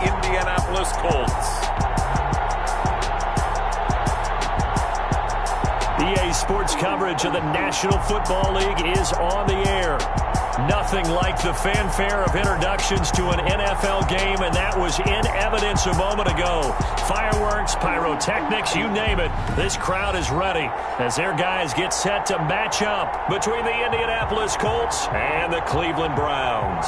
Indianapolis Colts. EA Sports coverage of the National Football League is on the air. Nothing like the fanfare of introductions to an NFL game, and that was in evidence a moment ago. Fireworks, pyrotechnics, you name it. This crowd is ready as their guys get set to match up between the Indianapolis Colts and the Cleveland Browns.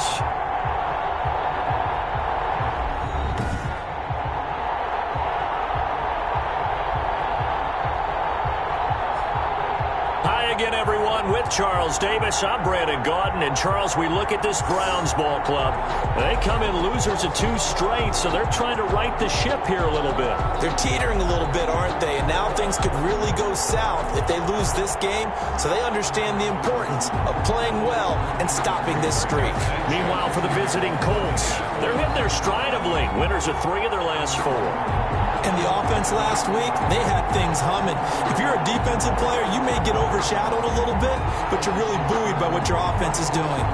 Again, everyone, with Charles Davis, I'm Brandon Gaudin. And, Charles, we look at this Browns ball club. They come in losers of 2 straight, so they're trying to right the ship here a little bit. They're teetering a little bit, aren't they? And now things could really go south if they lose this game, so they understand the importance of playing well and stopping this streak. Meanwhile, for the visiting Colts, they're hitting their stride of late. Winners of 3 of their last 4. And the offense last week, they had things humming. If you're a defensive player, you may get overshadowed a little bit, but you're really buoyed by what your offense is doing.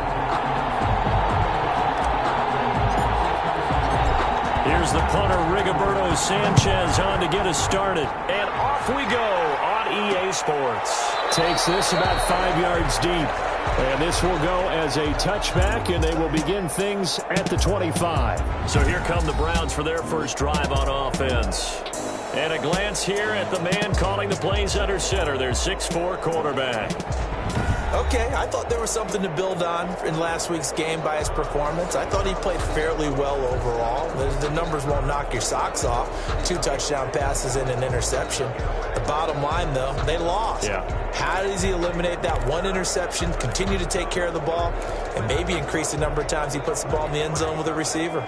Here's the punter, Rigoberto Sanchez, on to get us started. And off we go on EA Sports. Takes this about 5 yards deep. And this will go as a touchback, and they will begin things at the 25. So here come the Browns for their first drive on offense. And a glance here at the man calling the plays under center, their 6'4" quarterback. Okay, I thought there was something to build on in last week's game by his performance. I thought he played fairly well overall. The numbers won't knock your socks off. 2 touchdown passes and an interception. The bottom line, though, they lost. Yeah. How does he eliminate that 1 interception, continue to take care of the ball, and maybe increase the number of times he puts the ball in the end zone with a receiver?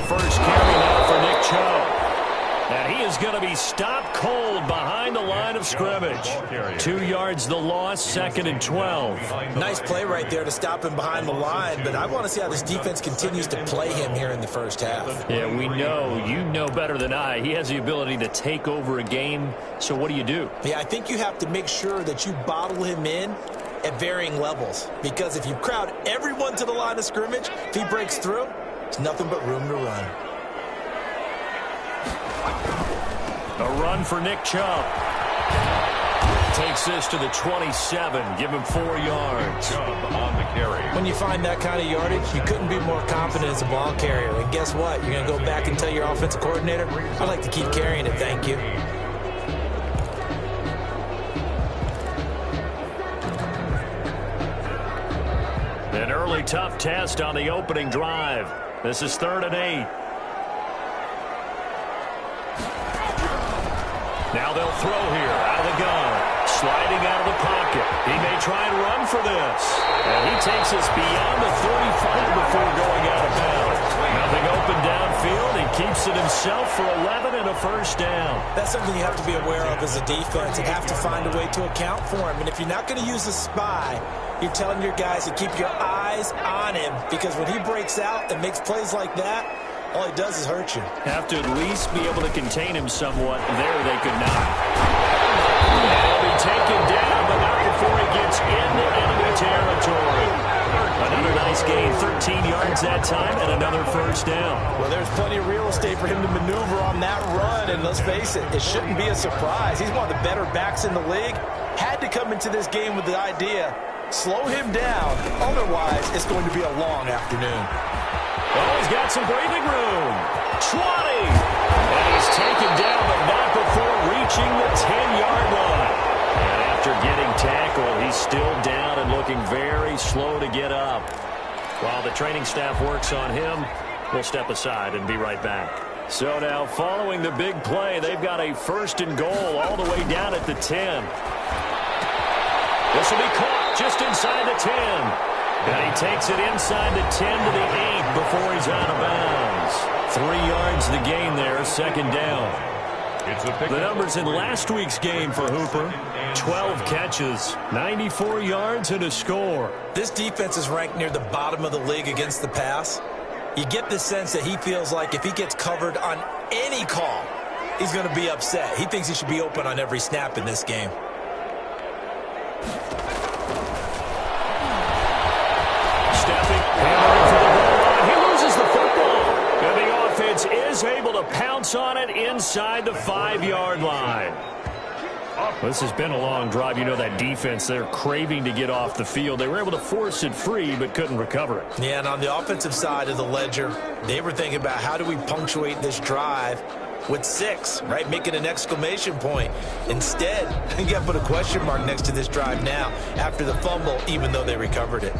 First carry now for Nick Chubb. And he is going to be stopped cold behind the line of scrimmage. 2 yards the loss, 2nd and 12. Nice play right there to stop him behind the line, but I want to see how this defense continues to play him here in the first half. Yeah, we know. You know better than I. He has the ability to take over a game, so what do you do? Yeah, I think you have to make sure that you bottle him in at varying levels, because if you crowd everyone to the line of scrimmage, if he breaks through, there's nothing but room to run. A run for Nick Chubb. Takes this to the 27. Give him 4 yards. Chubb on the carry. When you find that kind of yardage, you couldn't be more confident as a ball carrier. And guess what? You're going to go back and tell your offensive coordinator, I'd like to keep carrying it, thank you. An early tough test on the opening drive. This is 3rd and 8. Now they'll throw here out of the gun. Sliding out of the pocket. He may try and run for this. And he takes us beyond the 35 before going out of bounds. Nothing open downfield. He keeps it himself for 11 and a first down. That's something you have to be aware of as a defense and have to find a way to account for him. And if you're not going to use a spy, you're telling your guys to keep your eyes on him, because when he breaks out and makes plays like that, all he does is hurt you. Have to at least be able to contain him somewhat. There they could not. And he'll be taken down, but not before he gets into enemy territory. Another nice gain, 13 yards that time, and another first down. Well, there's plenty of real estate for him to maneuver on that run, and let's face it, it shouldn't be a surprise. He's one of the better backs in the league. Had to come into this game with the idea, slow him down, otherwise it's going to be a long afternoon. Oh, he's got some breathing room. 20. And he's taken down, but not before reaching the 10-yard line. And after getting tackled, he's still down and looking very slow to get up. While the training staff works on him, we'll step aside and be right back. So now, following the big play, they've got a 1st and goal all the way down at the 10. This will be caught just inside the 10. And he takes it inside the 10 to the 8 before he's out of bounds. 3 yards the gain there, 2nd down. The numbers in last week's game for Hooper: 12 catches, 94 yards, and a score. This defense is ranked near the bottom of the league against the pass. You get the sense that he feels like if he gets covered on any call, he's going to be upset. He thinks he should be open on every snap in this game. inside the 5-yard line. This has been a long drive. You know that defense, they're craving to get off the field. They were able to force it free, but couldn't recover it. Yeah, and on the offensive side of the ledger, they were thinking about how do we punctuate this drive with 6, right? Making an exclamation point. Instead, you got to put a question mark next to this drive now after the fumble, even though they recovered it.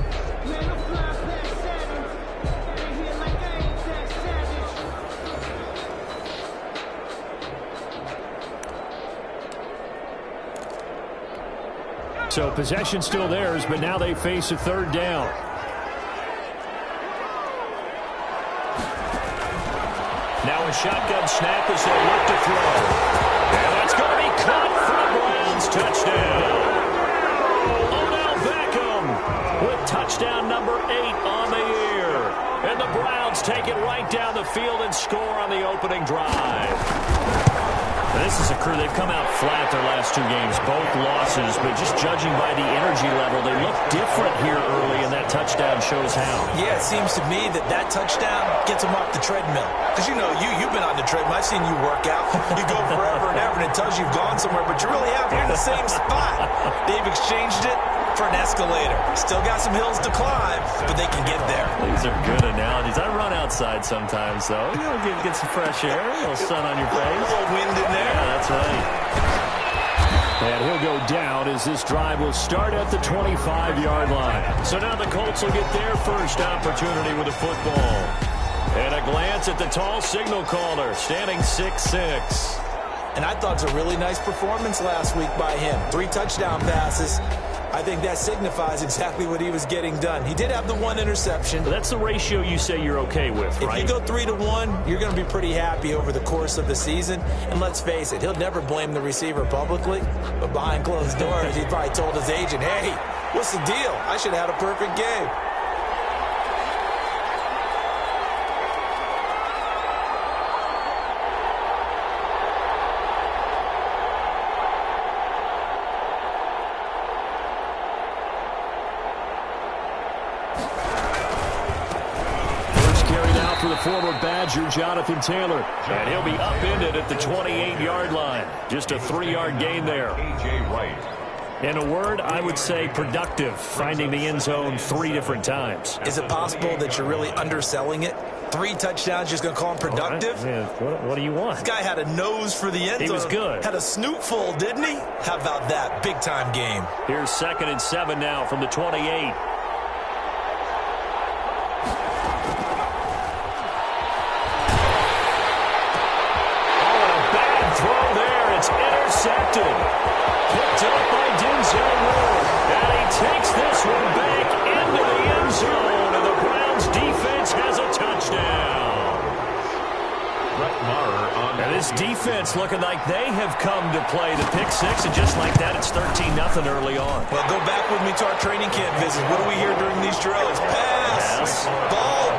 So possession still theirs, but now they face a 3rd down. Now a shotgun snap as they look to throw. And that's going to be caught for the Browns. Touchdown. Odell Beckham with touchdown number 8 on the year. And the Browns take it right down the field and score on the opening drive. This is a crew, they've come out flat their last 2 games, both losses, but just judging by the energy level, they look different here early, and that touchdown shows how. Yeah, it seems to me that touchdown gets them off the treadmill. Because, you know, you've been on the treadmill. I've seen you work out. You go forever and ever, and it tells you you've gone somewhere, but you really have. You're in the same spot. They've exchanged it for an escalator. Still got some hills to climb, but they can get there. These are good analogies. I run outside sometimes, though. You know, get some fresh air, a little sun on your face. A little wind in there. Yeah, that's right. And he'll go down as this drive will start at the 25-yard line. So now the Colts will get their first opportunity with the football. And a glance at the tall signal caller, standing 6'6". And I thought it was a really nice performance last week by him. 3 touchdown passes. I think that signifies exactly what he was getting done. He did have the 1 interception. But that's the ratio you say you're okay with, right? If you go 3-1, you're going to be pretty happy over the course of the season. And let's face it, he'll never blame the receiver publicly. But behind closed doors, he probably told his agent, hey, what's the deal? I should have had a perfect game. The former Badger, Jonathan Taylor. And he'll be upended at the 28-yard line. Just a 3-yard gain there. In a word, I would say productive, finding the end zone 3 different times. Is it possible that you're really underselling it? 3 touchdowns, just going to call him productive? Right. Yeah. What do you want? This guy had a nose for the end zone. He was good. Had a snoot full, didn't he? How about that? Big-time game. Here's 2nd and 7 now from the 28. Intercepted. Picked up by Denzel Ward. And he takes this one back into the end zone. And the Browns defense has a touchdown. And this defense looking like they have come to play the pick 6. And just like that, it's 13-0 early on. Well, go back with me to our training camp visit. What do we hear during these drills? Pass.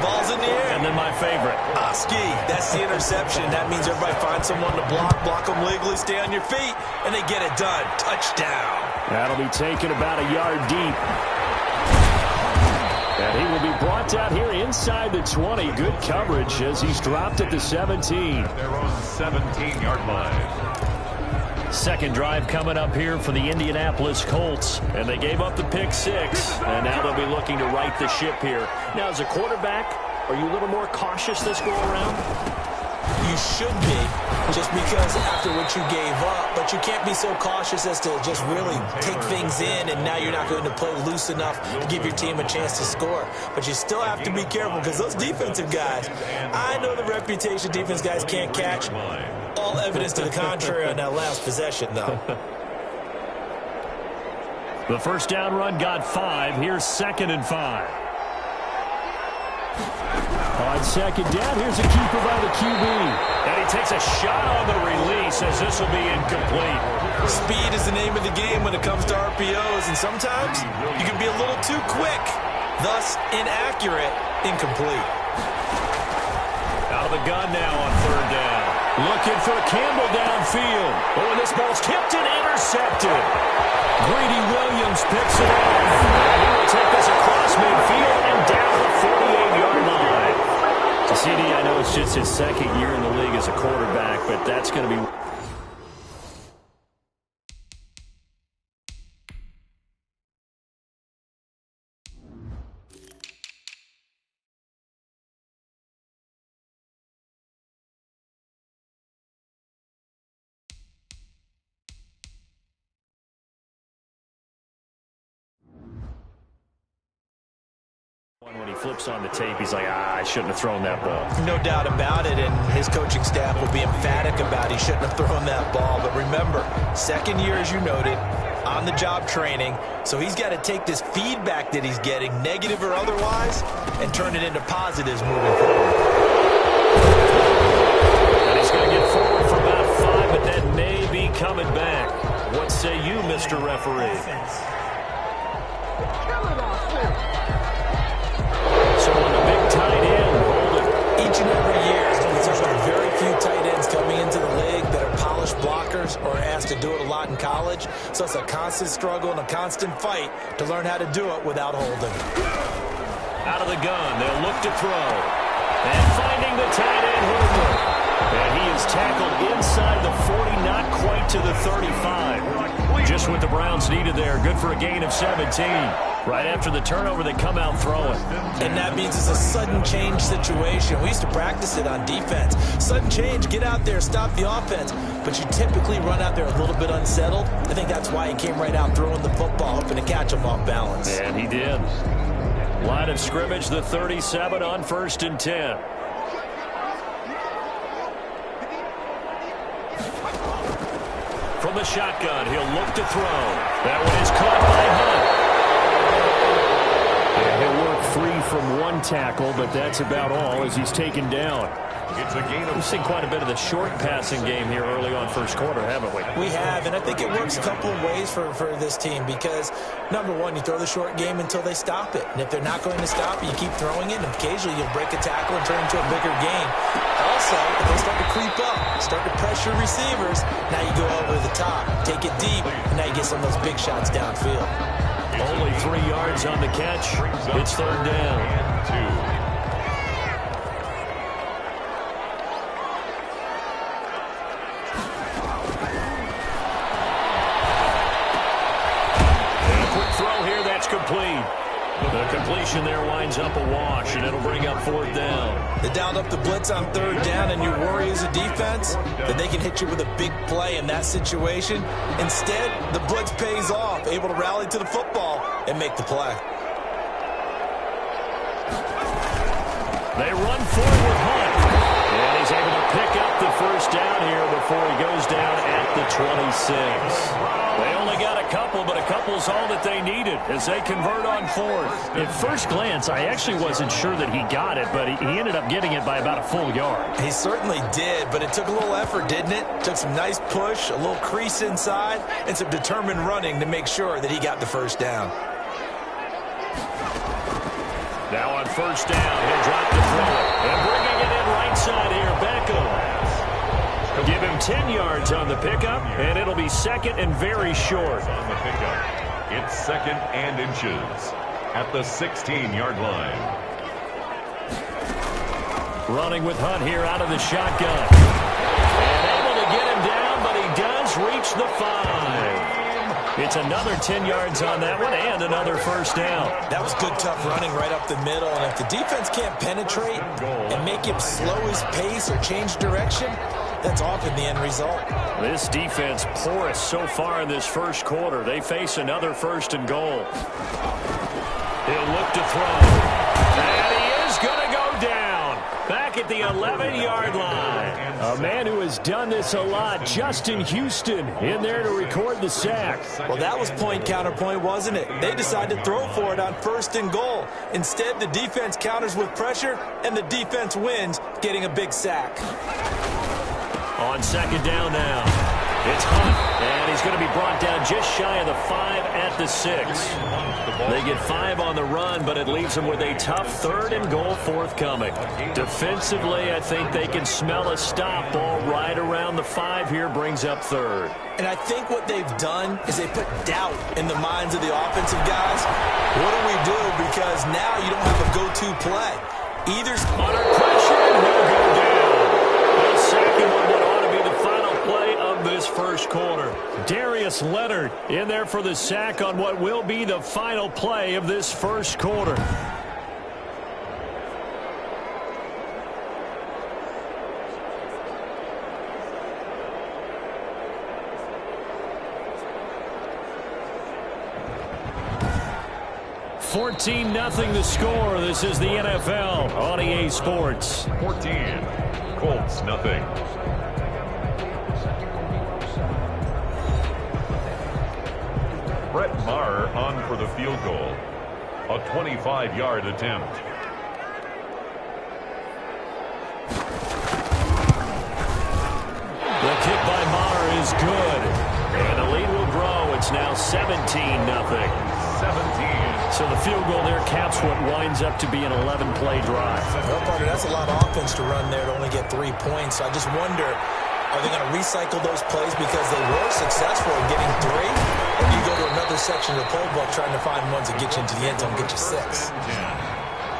Ball's in the air. And then my favorite. Oski. That's the interception. That means everybody finds someone to block them legally, stay on your feet, and they get it done. Touchdown. That'll be taken about a yard deep. And he will be brought down here inside the 20. Good coverage as he's dropped at the 17. They're on 17-yard line. Second drive coming up here for the Indianapolis Colts. And they gave up the pick 6. And now they'll be looking to right the ship here. Now, as a quarterback, are you a little more cautious this go around? You should be, just because after what you gave up. But you can't be so cautious as to just really take things in, and now you're not going to play loose enough to give your team a chance to score. But you still have to be careful, because those defensive guys, I know the reputation defense guys can't catch. All evidence to the contrary on that last possession, though. The first down run got 5. Here's 2nd and 5. On 2nd down, here's a keeper by the QB. And he takes a shot on the release as this will be incomplete. Speed is the name of the game when it comes to RPOs, and sometimes you can be a little too quick, thus inaccurate, incomplete. Out of the gun now on 3rd down. Looking for Campbell downfield. Oh, and this ball's tipped and intercepted. Greedy Williams picks it off. And he will take this across midfield and down the 48-yard line. To CD, I know know it's just his second year in the league as a quarterback, but that's going to be... When he flips on the tape, he's like, I shouldn't have thrown that ball. No doubt about it, and his coaching staff will be emphatic about he shouldn't have thrown that ball. But remember, second year, as you noted, on-the-job training, so he's got to take this feedback that he's getting, negative or otherwise, and turn it into positives moving forward. And he's going to get forward for about 5, but that may be coming back. What say you, Mr. Referee? So on the big tight end, holding. Each and every year, there's very few tight ends coming into the league that are polished blockers or are asked to do it a lot in college. So it's a constant struggle and a constant fight to learn how to do it without holding. Out of the gun, they'll look to throw. And finding the tight end, Hoover. And he is tackled inside the 40, not quite to the 35. Just what the Browns needed there. Good for a gain of 17. Right after the turnover, they come out throwing. And that means it's a sudden change situation. We used to practice it on defense. Sudden change, get out there, stop the offense. But you typically run out there a little bit unsettled. I think that's why he came right out throwing the football, hoping to catch him off balance. And he did. Line of scrimmage, the 37 on 1st and 10. From the shotgun, he'll look to throw. That one is caught by Hunt. And he'll work free from one tackle, but that's about all as he's taken down. We've seen quite a bit of the short passing game here early on first quarter, haven't we? We have, and I think it works a couple of ways for this team because, number one, you throw the short game until they stop it. And if they're not going to stop it, you keep throwing it, and occasionally you'll break a tackle and turn into a bigger game. Also, if they start to creep up, start to pressure receivers, now you go over the top, take it deep, and now you get some of those big shots downfield. Only 3 yards on the catch. It's 3rd down. And a quick throw here, that's complete. The completion there winds up a wash, and it'll bring up 4th down. They dialed up the blitz on 3rd down, and you worry as a defense that they can hit you with a big play in that situation. Instead, the blitz pays off, able to rally to the football and make the play. They run forward with Hunt. And he's able to pick up the 1st down here before he goes down at the 26. They only got a couple, but a couple's all that they needed as they convert on 4th. At first glance, I actually wasn't sure that he got it, but he ended up getting it by about a full yard. He certainly did, but it took a little effort, didn't it? Took some nice push, a little crease inside, and some determined running to make sure that he got the 1st down. Now on 1st down, he'll drop the throw. And bringing it in right side here, Beckham. Give him 10 yards on the pickup, and it'll be 2nd and very short. On the pickup, it's 2nd and inches at the 16-yard line. Running with Hunt here out of the shotgun. And able to get him down, but he does reach the 5. It's another 10 yards on that one and another 1st down. That was good, tough running right up the middle. And if the defense can't penetrate and make him slow his pace or change direction, that's often the end result. This defense porous so far in this first quarter. They face another 1st and goal. He'll look to throw. And he is going to go down. Back at the 11-yard line. A man who has done this a lot, Justin Houston, in there to record the sack. Well, that was point counterpoint, wasn't it? They decided to throw for it on 1st and goal. Instead, the defense counters with pressure, and the defense wins, getting a big sack. On 2nd down now, it's Hunt, and he's going to be brought down just shy of the 5 at the 6. They get 5 on the run, but it leaves them with a tough 3rd and goal forthcoming. Defensively, I think they can smell a stop ball right around the 5 here, brings up 3rd. And I think what they've done is they put doubt in the minds of the offensive guys. What do we do? Because now you don't have a go-to play. Either under pressure, no go Darius Leonard in there for the sack on what will be the final play of this first quarter. $14-0 the score. This is the NFL on EA Sports. 14. Colts, nothing. Brett Maher on for the field goal. A 25-yard attempt. The kick by Maher is good. And the lead will grow. It's now 17-0. 17. So the field goal there caps what winds up to be an 11-play drive. Well, Parker, that's a lot of offense to run there to only get 3 points. I just wonder, are they going to recycle those plays because they were successful in getting 3? Or do you go to another section of the playbook trying to find ones that get you into the end zone, get you 6?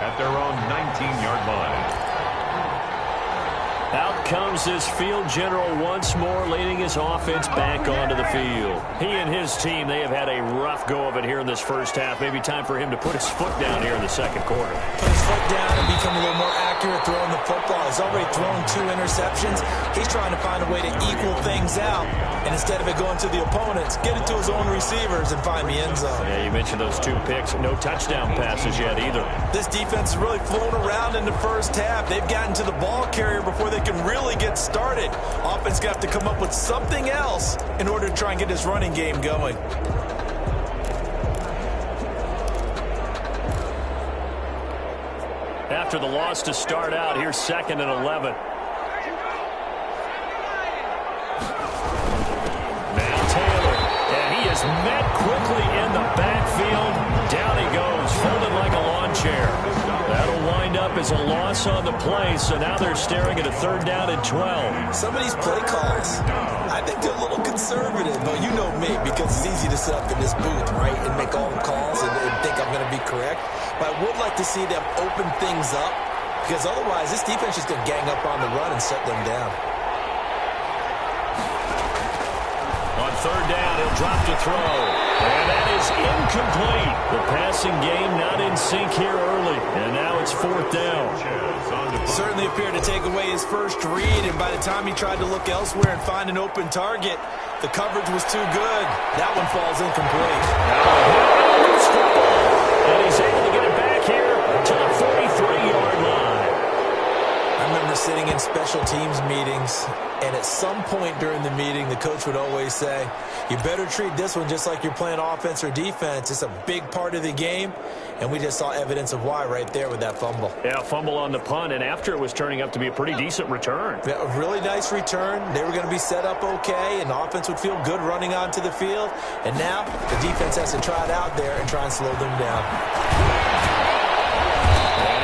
At their own 19-yard line. Out comes this field general once more, leading his offense back onto the field. He and his team, they have had a rough go of it here in this first half. Maybe time for him to put his foot down here in the second quarter. Put his foot down and become a little more accurate throwing the football. He's already thrown 2 interceptions. He's trying to find a way to equal things out. And instead of it going to the opponents, get it to his own receivers and find the end zone. Yeah, you mentioned those 2 picks. No touchdown passes yet either. This defense is really flown around in the first half. They've gotten to the ball carrier before they can really get started. Offense got to come up with something else in order to try and get this running game going. After the loss to start out, here's 2nd and 11. Now Taylor, and he is met quickly in the backfield. Down he goes, folded like a lawn chair. That'll wind up as a loss on the play, so now they're staring at a 3rd down and 12. Some of these play calls, I think they're a little conservative, but you know me, because it's easy to sit up in this booth, right, and make all the calls and think I'm going to be correct. But I would like to see them open things up, because otherwise this defense is going to gang up on the run and set them down. On 3rd down, he'll drop to throw. And that is incomplete. The passing game not in sync here early. And now it's 4th down. Certainly appeared to take away his first read, and by the time he tried to look elsewhere and find an open target, the coverage was too good. That one falls incomplete. And he's able to get it back here to the 43-yard line. I remember sitting in special teams meetings, and at some point during the meeting, the coach would always say, you better treat this one just like you're playing offense or defense. It's a big part of the game, and we just saw evidence of why right there with that fumble. Yeah, fumble on the punt, and after it was turning up to be a pretty decent return. Yeah, a really nice return. They were going to be set up okay, and the offense would feel good running onto the field. And now the defense has to try it out there and try and slow them down.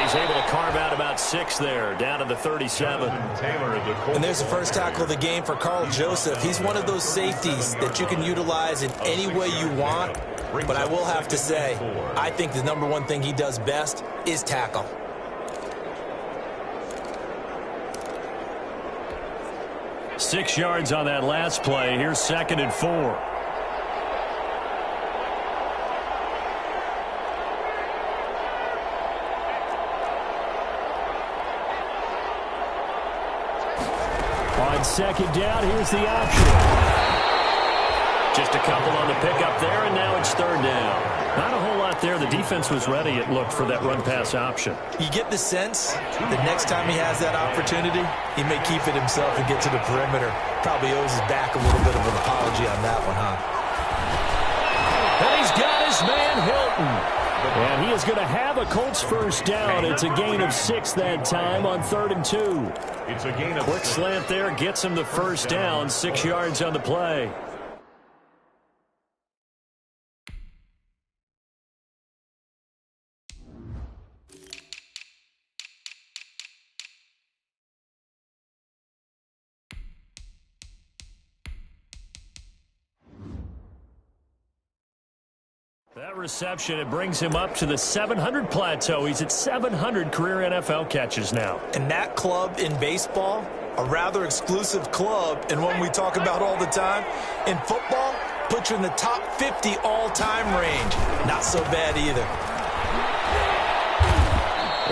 He's able to carve out about 6 there, down to the 37. And there's the first tackle of the game for Carl Joseph. He's one of those safeties that you can utilize in any way you want. But I will have to say, I think the #1 thing he does best is tackle. Six yards on that last play. Here's 2nd and 4. On 2nd down, here's the option. Just a couple on the pickup there, and now it's 3rd down. Not a whole lot there. The defense was ready, it looked, for that run-pass option. You get the sense that next time he has that opportunity, he may keep it himself and get to the perimeter. Probably owes his back a little bit of an apology on that one, huh? And he's got his man, Hilton. And he is going to have a Colts first down. It's a gain of 6 that time on 3rd and 2. It's a gain of Quick slant there gets him the first down, 6 yards on the play. That reception, it brings him up to the 700 plateau. He's at 700 career NFL catches now. And that club in baseball, a rather exclusive club, and one we talk about all the time. In football, Put you in the top 50 all-time range. Not so bad either.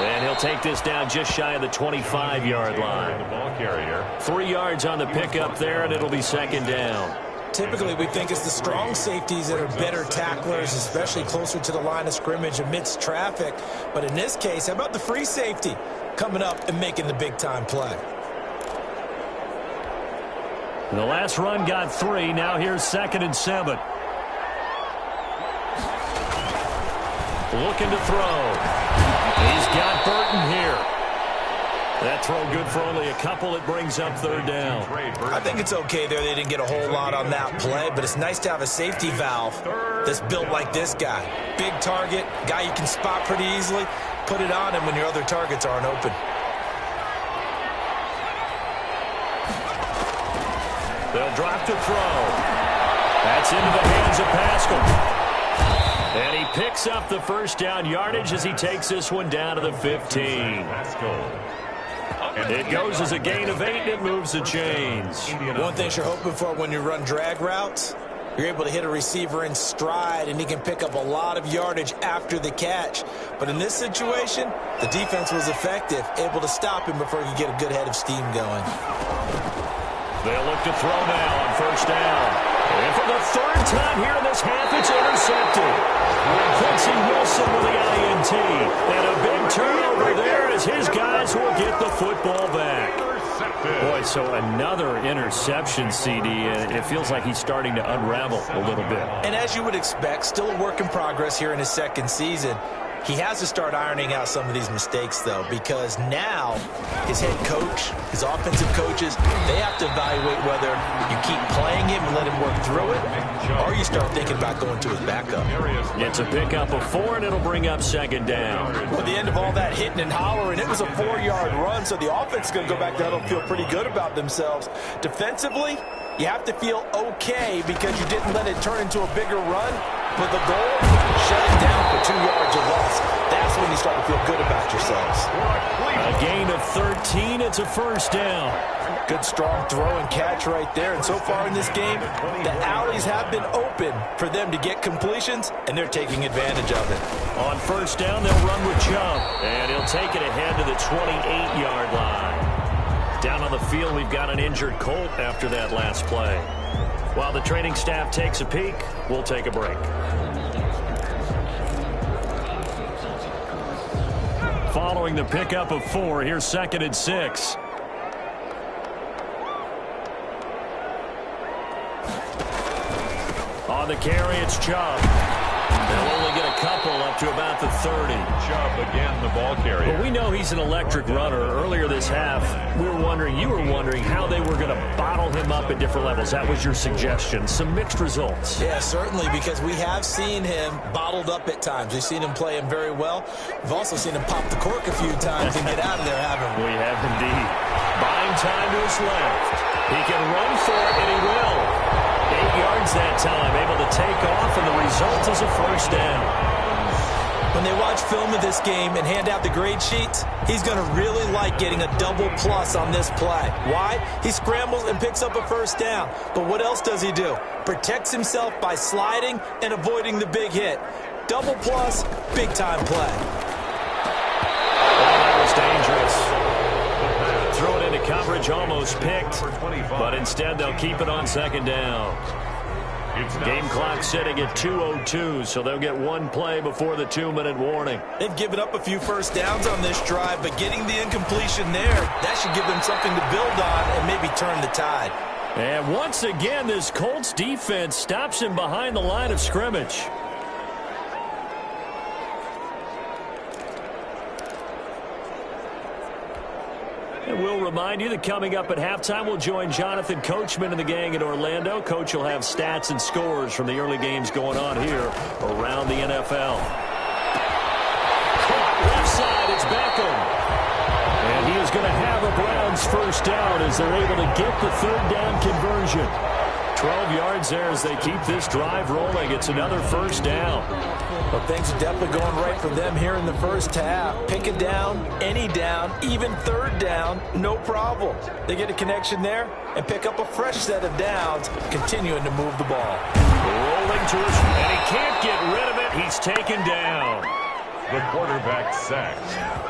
And he'll take this down just shy of the 25-yard line. The ball carrier. 3 yards on the pickup there, and it'll be second down. Typically, we think it's the strong safeties that are better tacklers, especially closer to the line of scrimmage amidst traffic. But in this case, how about the free safety coming up and making the big-time play? The last run got 3. Now here's 2nd and 7. Looking to throw. He's got Burton here. That throw good for only a couple. It brings up 3rd down. I think it's okay there. They didn't get a whole lot on that play, but it's nice to have a safety valve that's built like this guy. Big target, guy you can spot pretty easily. Put it on him when your other targets aren't open. They'll drop to throw. That's into the hands of Pascal. And he picks up the first down yardage as he takes this one down to the 15. It goes as a gain of 8, and it moves the chains. One thing you're hoping for when you run drag routes, you're able to hit a receiver in stride, and he can pick up a lot of yardage after the catch. But in this situation, the defense was effective, able to stop him before he could get a good head of steam going. They'll look to throw now on first down. And for the 3rd time here in this half, it's intercepted. Quincy Wilson with the INT. And a big turnover there as his guys will get the football back. Boy, so another interception, CD. It feels like he's starting to unravel a little bit. And as you would expect, still a work in progress here in his 2nd season. He has to start ironing out some of these mistakes, though, because now his head coach, his offensive coaches, they have to evaluate whether you keep playing him and let him work through it, or you start thinking about going to his backup. It's a pickup of 4, and it'll bring up 2nd down. Well, at the end of all that hitting and hollering, it was a 4-yard run, so the offense is going to go back there and feel pretty good about themselves. Defensively, you have to feel okay because you didn't let it turn into a bigger run. But the goal, shut it down for 2 yards or less. That's when you start to feel good about yourselves. A gain of 13. It's a first down. Good strong throw and catch right there. And so far in this game, the alleys have been open for them to get completions, and they're taking advantage of it. On first down, they'll run with Chubb. And he'll take it ahead to the 28-yard line. Down on the field, we've got an injured Colt after that last play. While the training staff takes a peek, we'll take a break. Following the pickup of 4, here's 2nd and 6. On the carry, it's Chubb. They'll only get a couple up to about the 30. Chubb again, the ball carrier. But we know he's an electric runner. Earlier this half, you were wondering how they were going to bottle him up at different levels. That was your suggestion. Some mixed results. Yeah, certainly, because we have seen him bottled up at times. We've seen him play him very well. We've also seen him pop the cork a few times and get out of there, haven't we? We have indeed. Buying time to his left. He can run for it, and he will. 8 yards that time, able to take off, and the result is a first down. When they watch film of this game and hand out the grade sheets, he's going to really like getting a double plus on this play. Why? He scrambles and picks up a first down. But what else does he do? Protects himself by sliding and avoiding the big hit. Double plus, big-time play. Well, that was dangerous. Throw it into coverage, almost picked, but instead they'll keep it on 2nd down. Game clock sitting at 2:02, so they'll get one play before the 2-minute warning. They've given up a few first downs on this drive, but getting the incompletion there, that should give them something to build on and maybe turn the tide. And once again, this Colts defense stops him behind the line of scrimmage. And we'll remind you that coming up at halftime, we'll join Jonathan Coachman and the gang in Orlando. Coach will have stats and scores from the early games going on here around the NFL. Left side, it's Beckham. And he is going to have a Browns first down as they're able to get the 3rd down conversion. 12 yards there as they keep this drive rolling. It's another first down. Well, things are definitely going right for them here in the first half. Pick a down, any down, even third down, no problem. They get a connection there and pick up a fresh set of downs, continuing to move the ball. Rolling to his, and he can't get rid of it. He's taken down. The quarterback sacked.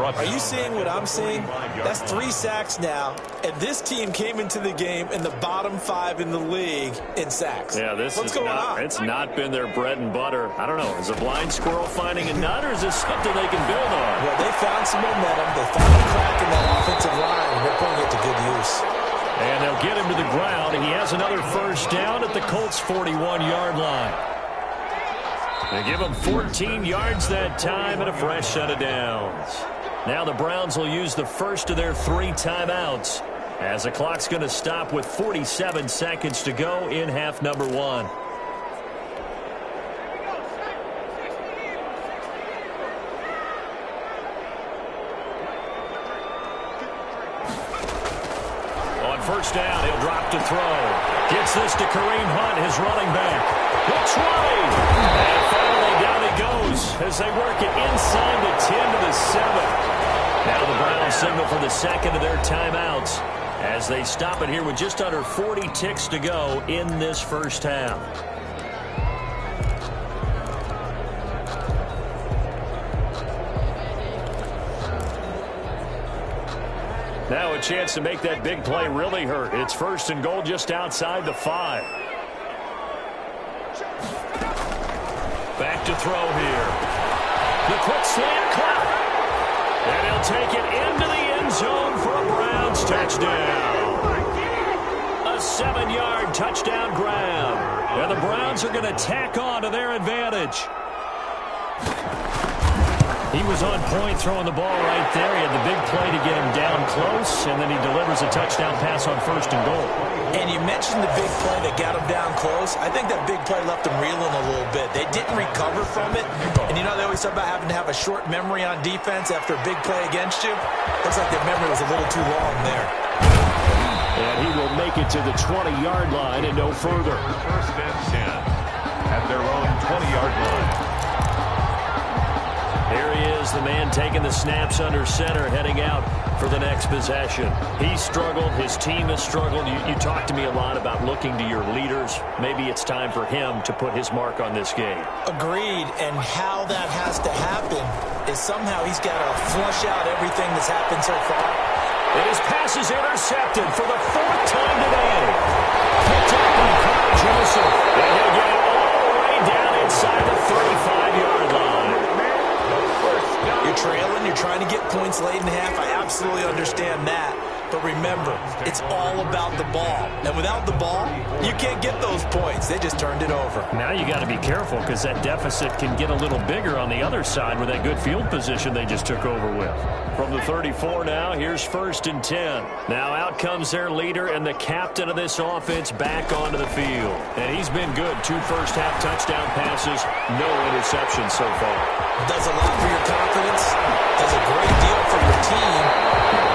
Are you seeing what I'm seeing? That's 3 sacks now, and this team came into the game in the bottom 5 in the league in sacks. Yeah, What's going on? It's not been their bread and butter. I don't know. Is a blind squirrel finding a nut, or is this something they can build on? Well, they found some momentum. They found a crack in that offensive line, and they're putting it to good use. And they'll get him to the ground, and he has another first down at the Colts' 41-yard line. They give him 14 yards that time and a fresh set of downs. Now the Browns will use the first of their 3 timeouts as the clock's going to stop with 47 seconds to go in half number 1. On first down, he'll drop to throw. Gets this to Kareem Hunt, his running back. The 20. And finally down he goes as they work it inside the 10 to the 7. Now the Browns signal for the second of their timeouts as they stop it here with just under 40 ticks to go in this first half. Now a chance to make that big play really hurt. It's first and goal just outside the 5. Back to throw here. The quick slant clock. And he'll take it into the end zone for a Browns touchdown. A 7-yard touchdown grab. And the Browns are going to tack on to their advantage. He was on point throwing the ball right there. He had the big play to get him down close, and then he delivers a touchdown pass on first and goal. And you mentioned the big play that got him down close. I think that big play left him reeling a little bit. They didn't recover from it. And you know, they always talk about having to have a short memory on defense after a big play against you. Looks like their memory was a little too long there. And he will make it to the 20-yard line and no further. First and 10 at their own 20-yard line. Here he is, the man taking the snaps under center, heading out for the next possession. He struggled. His team has struggled. You talked to me a lot about looking to your leaders. Maybe it's time for him to put his mark on this game. Agreed. And how that has to happen is somehow he's got to flush out everything that's happened so far. And his pass is intercepted for the 4th time today. Picked up by Carl Joseph. And he'll get it all the way down inside the 35-yard line. You're trailing, you're trying to get points late in half. I absolutely understand that. But remember, it's all about the ball. And without the ball, you can't get those points. They just turned it over. Now you got to be careful because that deficit can get a little bigger on the other side with that good field position they just took over with. From the 34 now, here's first and 10. Now out comes their leader and the captain of this offense back onto the field. And he's been good. 2 first-half touchdown passes, no interceptions so far. Does a lot for your confidence. Does a great deal for your team.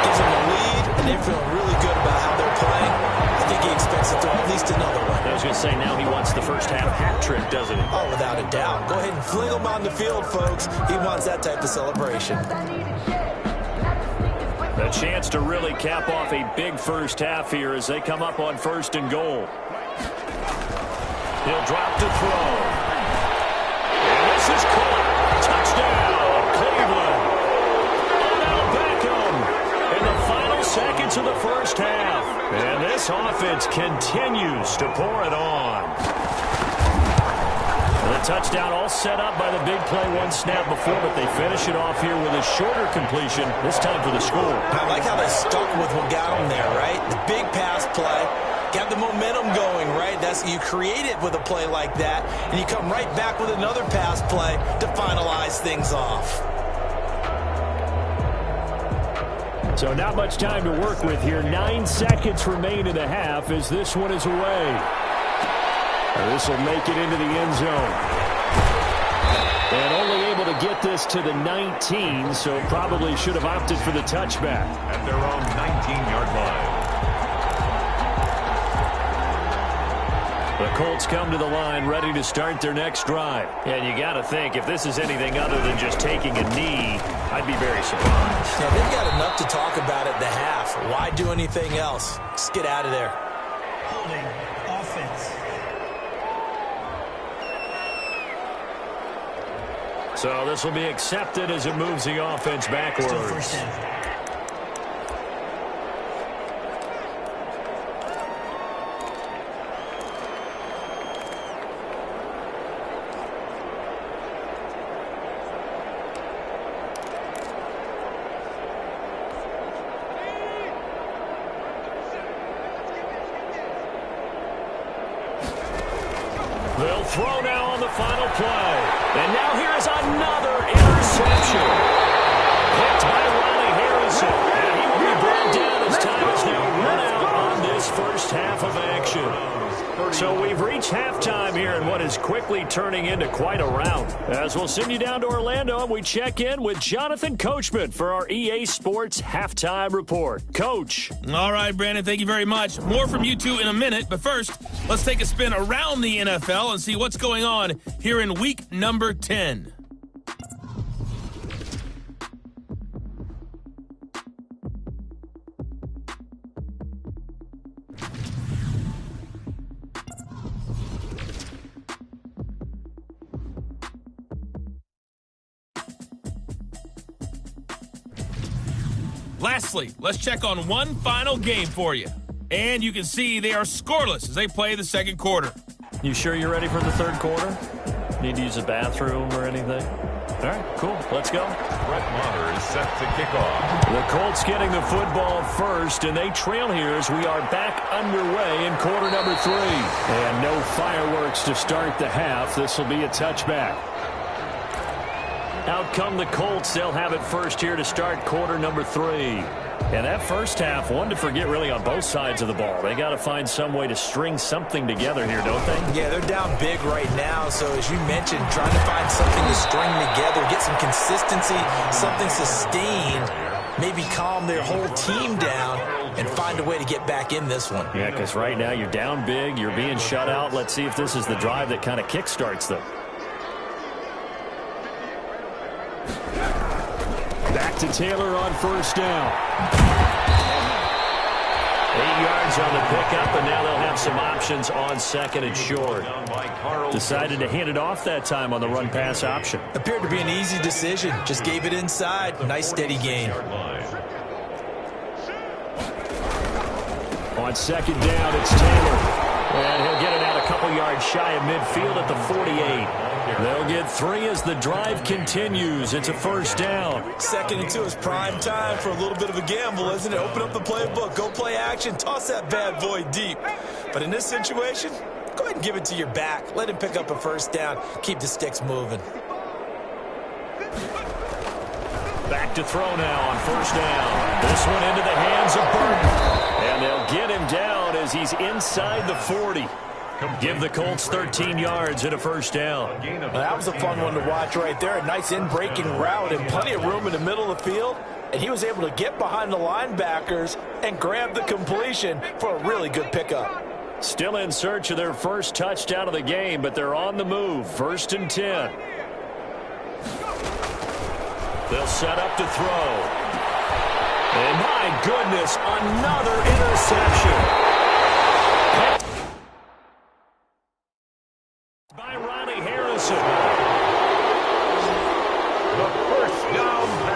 Gives them a lead, and they're feeling really good about how they're playing. I think he expects to throw at least another one. I was going to say, now he wants the first-half hat trick, doesn't he? Oh, without a doubt. Go ahead and fling him on the field, folks. He wants that type of celebration. A chance to really cap off a big first half here as they come up on first and goal. He'll drop to throw. And this is caught. Touchdown, Cleveland. Odell Beckham in the final seconds of the first half. And this offense continues to pour it on. The touchdown all set up by the big play 1 snap before, but they finish it off here with a shorter completion, this time for the score. I like how they stuck with what got them there, right? The big pass play. Got the momentum going, right? You create it with a play like that, and you come right back with another pass play to finalize things off. So not much time to work with here. 9 seconds remain in the half as this one is away. This will make it into the end zone. And only able to get this to the 19, so probably should have opted for the touchback. At their own 19-yard line. The Colts come to the line ready to start their next drive. And you got to think, if this is anything other than just taking a knee, I'd be very surprised. Yeah, they've got enough to talk about at the half. Why do anything else? Just get out of there. Holding offense. So this will be accepted as it moves the offense backwards. Still first down. They'll throw now on the final play. And now here's another interception. Picked by Ronnie Harrison. And he will be brought down as time is now run out on this first half of action. So we've reached halftime here in what is quickly turning into quite a rout. As we'll send you down to Orlando and we check in with Jonathan Coachman for our EA Sports Halftime Report. Coach. All right, Brandon, thank you very much. More from you two in a minute, but first, let's take a spin around the NFL and see what's going on here in week number 10. Lastly, let's check on one final game for you. And you can see they are scoreless as they play the second quarter. You sure you're ready for the third quarter? Need to use a bathroom or anything? All right, cool. Let's go. Brett Maher is set to kick off. The Colts getting the football first, and they trail here as we are back underway in quarter number 3. And no fireworks to start the half. This will be a touchback. Out come the Colts. They'll have it first here to start quarter number 3. And that first half, one to forget really on both sides of the ball. They got to find some way to string something together here, don't they? Yeah, they're down big right now. So as you mentioned, trying to find something to string together, get some consistency, something sustained, maybe calm their whole team down and find a way to get back in this one. Yeah, because right now you're down big, you're being shut out. Let's see if this is the drive that kind of kickstarts them. Back to Taylor on first down. 8 yards on the pickup, and now they'll have some options on second and short. Decided to hand it off that time on the run-pass option. Appeared to be an easy decision. Just gave it inside. Nice, steady gain. On second down, it's Taylor. And he'll get it out a couple yards shy of midfield at the 48. They'll get 3 as the drive continues. It's a first down. 2nd and 2 is prime time for a little bit of a gamble, isn't it? Open up the playbook, go play action, toss that bad boy deep. But in this situation, go ahead and give it to your back. Let him pick up a first down. Keep the sticks moving. Back to throw now on first down. This one into the hands of Burton. And they'll get him down as he's inside the 40. Give the Colts 13 yards and a first down. Well, that was a fun one to watch right there. A nice in-breaking route and plenty of room in the middle of the field. And he was able to get behind the linebackers and grab the completion for a really good pickup. Still in search of their first touchdown of the game, but they're on the move. 1st and 10. They'll set up to throw. And my goodness, another interception. By Ronnie Harrison.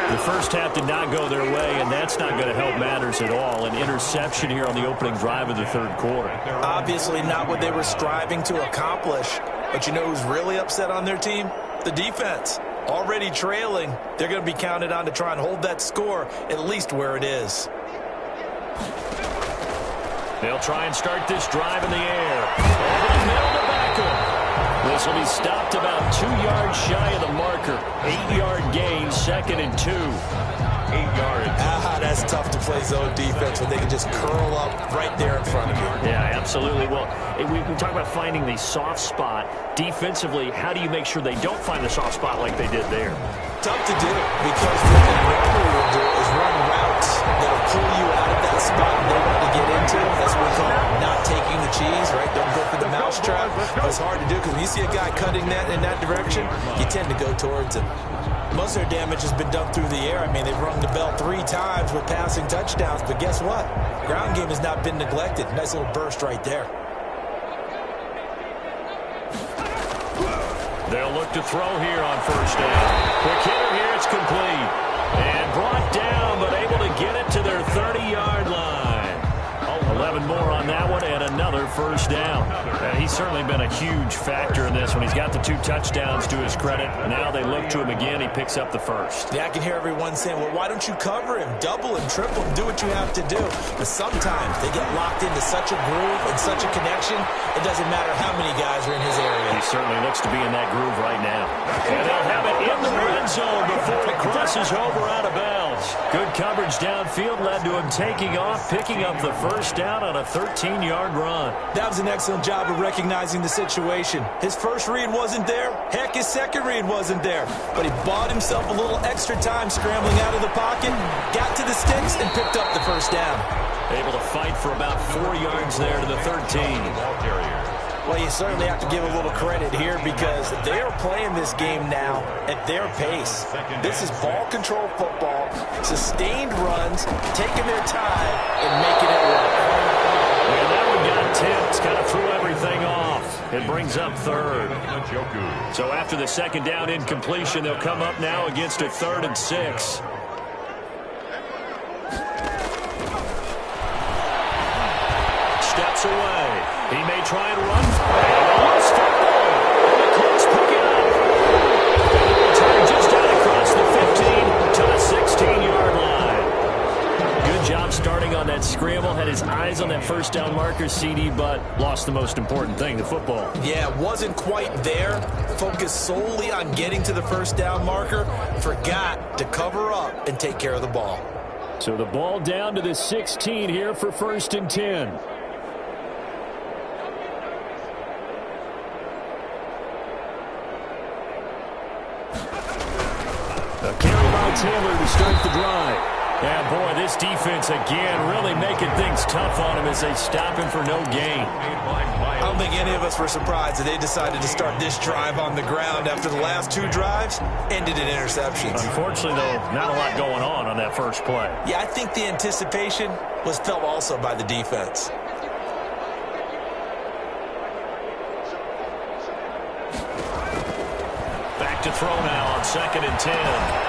The first half did not go their way, and that's not going to help matters at all. An interception here on the opening drive of the third quarter. Obviously not what they were striving to accomplish. But you know who's really upset on their team? The defense. Already trailing, they're going to be counted on to try and hold that score at least where it is. They'll try and start this drive in the air. Over the middle to Beckham. This will be stopped about 2 yards shy of the marker. 8-yard gain, 2nd and 2. 8 yards. That's tough to play zone defense when they can just curl up right there in front of you. Yeah, absolutely. Well, we talk about finding the soft spot. Defensively, how do you make sure they don't find the soft spot like they did there? Tough to do because what they normally will do is run routes that'll pull you out of that spot they want to get into. That's what we call not taking the cheese, right? Don't go for the mousetrap. see a guy cutting that in that direction, you tend to go towards him. Most of their damage has been done through the air. I mean, they've rung the bell 3 times with passing touchdowns, but guess what? Ground game has not been neglected. Nice little burst right there. They'll look to throw here on first down. Quick hitter here, it's complete. And brought down, but able to get it to their 30-yard line. 11 more on that one, and another first down. He's certainly been a huge factor in this when he's got the 2 touchdowns to his credit. Now they look to him again. He picks up the first. Yeah, I can hear everyone saying, well, why don't you cover him? Double him, triple him, do what you have to do. But sometimes they get locked into such a groove and such a connection, it doesn't matter how many guys are in his area. He certainly looks to be in that groove right now. And they'll have it in the red zone before it crosses over out of bounds. Good coverage downfield led to him taking off, picking up the first down on a 13-yard run. That was an excellent job of recognizing the situation. His first read wasn't there. Heck, his second read wasn't there. But he bought himself a little extra time scrambling out of the pocket, got to the sticks, and picked up the first down. Able to fight for about 4 yards there to the 13. Well, you certainly have to give a little credit here because they are playing this game now at their pace. This is ball control football, sustained runs, taking their time, and making it work. And that one got tipped, kind of threw everything off. It brings up third. So after the second down incompletion, they'll come up now against a 3rd and 6. Steps away. He may try and run. Almost fumble. The Colts pick it up. Return just out across the 15 to the 16-yard line. Good job starting on that scramble. Had his eyes on that first down marker, CD, but lost the most important thing, the football. Yeah, wasn't quite there. Focused solely on getting to the first down marker. Forgot to cover up and take care of the ball. So the ball down to the 16 here for 1st and 10. A carry by Taylor to start the drive. And boy, this defense again really making things tough on him as they stop him for no gain. I don't think any of us were surprised that they decided to start this drive on the ground after the last 2 drives ended in interceptions. Unfortunately, though, not a lot going on that first play. Yeah, I think the anticipation was felt also by the defense. Back to throw now on 2nd and 10.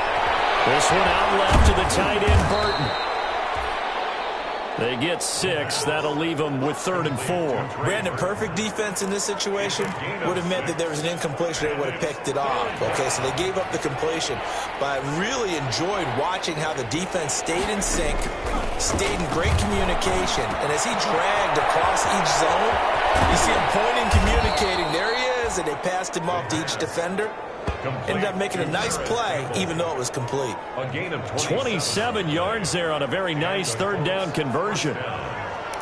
This one out left to the tight end, Burton. They get 6. That'll leave them with 3rd and 4. Brandon, perfect defense in this situation would have meant that there was an incompletion. They would have picked it off. Okay, so they gave up the completion. But I really enjoyed watching how the defense stayed in sync, stayed in great communication. And as he dragged across each zone, you see him pointing, communicating. There he is, and they passed him off to each defender. Ended up making a nice play, even though it was complete. A gain of 27 yards there on a very nice 3rd down conversion.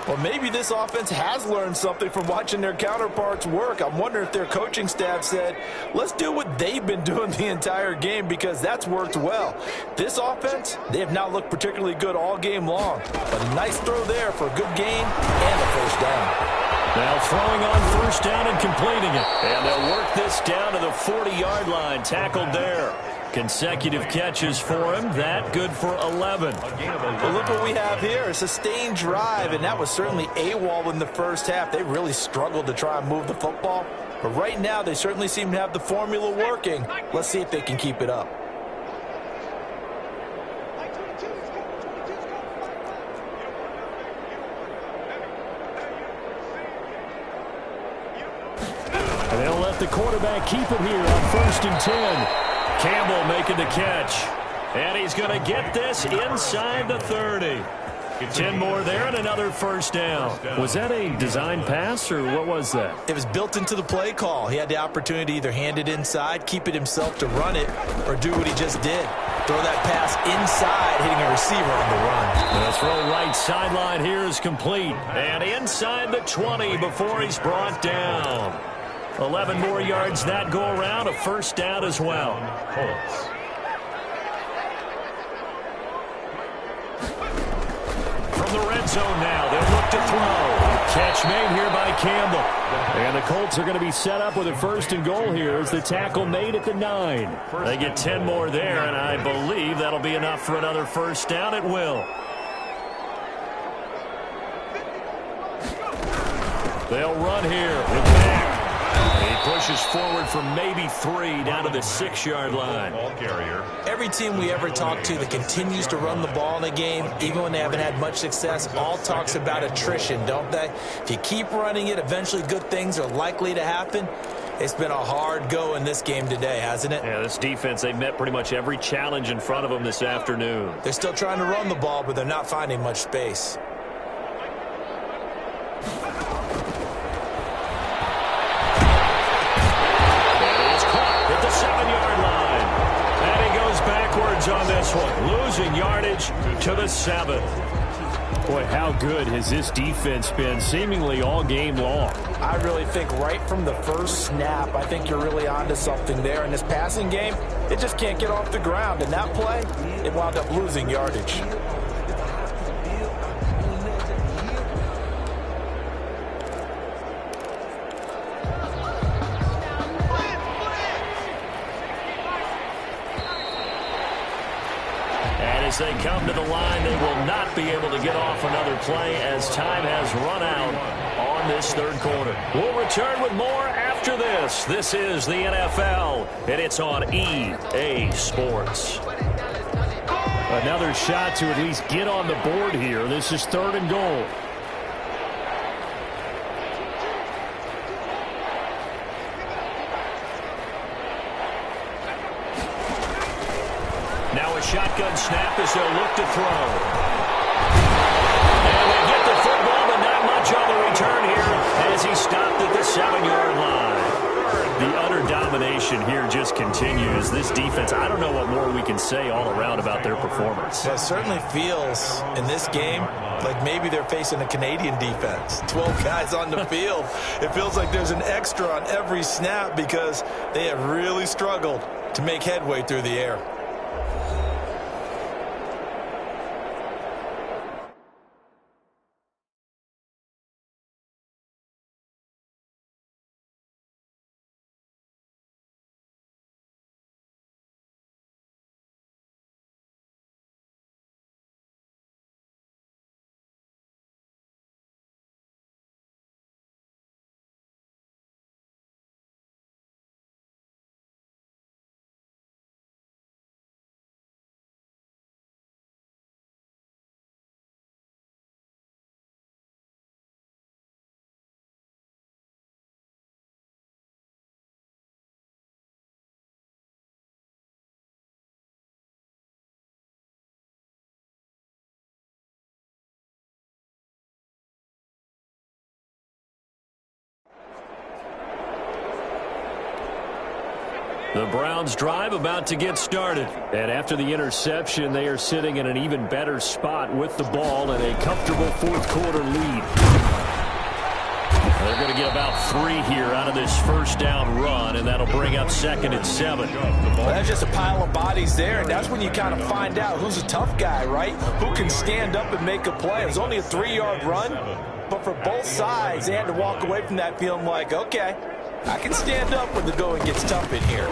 Well, maybe this offense has learned something from watching their counterparts work. I'm wondering if their coaching staff said, let's do what they've been doing the entire game because that's worked well. This offense, they have not looked particularly good all game long. But a nice throw there for a good gain and a first down. Now throwing on first down and completing it. And they'll work this down to the 40-yard line. Tackled there. Consecutive catches for him. That good for 11. Well, look what we have here. A sustained drive, and that was certainly AWOL in the first half. They really struggled to try and move the football. But right now, they certainly seem to have the formula working. Let's see if they can keep it up. And they'll let the quarterback keep it here on 1st and 10. Campbell making the catch. And he's going to get this inside the 30. 10 more there and another first down. Was that a design pass or what was that? It was built into the play call. He had the opportunity to either hand it inside, keep it himself to run it, or do what he just did. Throw that pass inside, hitting a receiver on the run. The throw right sideline here is complete. And inside the 20 before he's brought down. 11 more yards that go around, a first down as well. From the red zone now, they'll look to throw. catch made here by Campbell. And the Colts are going to be set up with a 1st and goal here as the tackle made at the 9. They get 10 more there, and I believe that'll be enough for another 1st down. It will. They'll run here with Mack. He pushes forward for maybe 3 down to the 6-yard line. Ball carrier. Every team we ever talk to that continues to run the ball in a game, even when they haven't had much success, all talks about attrition, don't they? If you keep running it, eventually good things are likely to happen. It's been a hard go in this game today, hasn't it? Yeah, this defense, they met pretty much every challenge in front of them this afternoon. They're still trying to run the ball, but they're not finding much space. On this one, losing yardage to the 7. Boy, how good has this defense been seemingly all game long? I really think right from the first snap, I think you're really onto something there. In this passing game, it just can't get off the ground. And that play, it wound up losing yardage. As they come to the line, they will not be able to get off another play as time has run out on this 3rd quarter. We'll return with more after this. This is the NFL, and it's on EA Sports. Another shot to at least get on the board here. This is 3rd and goal. Now a shotgun snap as they'll look to throw. And they get the football, but not much on the return here as he stopped at the 7-yard line. The utter domination here just continues. This defense, I don't know what more we can say all around about their performance. Well, it certainly feels in this game like maybe they're facing a Canadian defense. 12 guys on the field. It feels like there's an extra on every snap because they have really struggled to make headway through the air. The Browns drive about to get started. And after the interception, they are sitting in an even better spot with the ball and a comfortable 4th quarter lead. They're going to get about 3 here out of this 1st down run, and that'll bring up 2nd and 7. Well, that's just a pile of bodies there, and that's when you kind of find out who's a tough guy, right? Who can stand up and make a play. It was only a 3-yard run, but for both sides, they had to walk away from that feeling like, okay, I can stand up when the going gets tough in here.